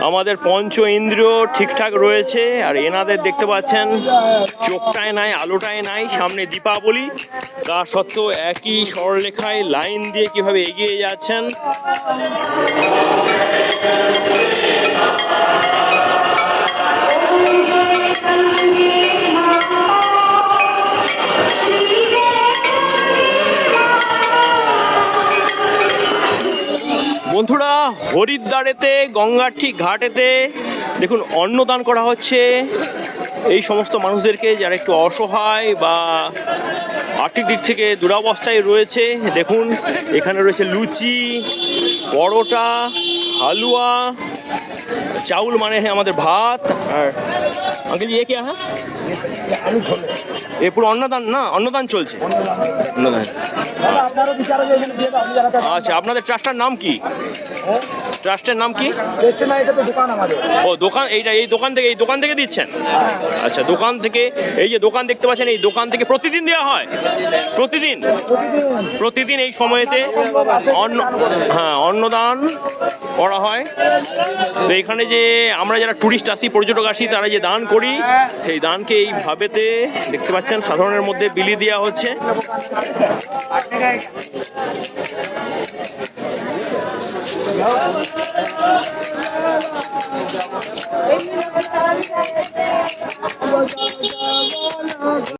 আমাদের পঞ্চ ইন্দ্রিয় ঠিকঠাক রয়েছে। আর এনাদের দেখতে পাচ্ছেন চোখটায় নাই, আলোটায় নাই, সামনে দীপাবলি, তা সত্ত্বেও একই সরলরেখায় লাইন দিয়ে কিভাবে এগিয়ে যাচ্ছেন। বন্ধুরা, হরিদ্বারেতে গঙ্গার ঠিক ঘাটেতে দেখুন অন্নদান করা হচ্ছে এই সমস্ত মানুষদেরকে যারা একটু অসহায় বা আর্থিক দিক থেকে দুরবস্থায় রয়েছে। দেখুন এখানে রয়েছে লুচি, পরোটা, হালুয়া, চাউল মানে আমাদের ভাত। আর আঙ্কেল ये क्या है? আলু ঝোল। এ পুরো অন্নদান না, অন্নদান চলছে। অন্নদান। দাদা আপনারও বিচার আছে এখানে দিয়ে দাও, আমি জানাতে। আচ্ছা, আপনাদের ট্রাস্টের নাম কি? ট্রাস্টের নাম কি? রেস্টে না, এটা তো দোকান আমাদের। ও দোকান, এইটা এই দোকান থেকে দিচ্ছেন? আচ্ছা, দোকান থেকে এই যে দোকান দেখতে পাচ্ছেন, এই দোকান থেকে প্রতিদিন দেওয়া হয়? প্রতিদিন প্রতিদিন এই সময়েতে অন্নদান করা হয়। তো এখানে যে আমরা যারা টুরিস্ট আসি, পর্যটক আসি, তারা যে দান করি, সেই দানকে এইভাবেতে দেখতে পাচ্ছেন সাধারণের মধ্যে বিলিয়ে দেওয়া হচ্ছে।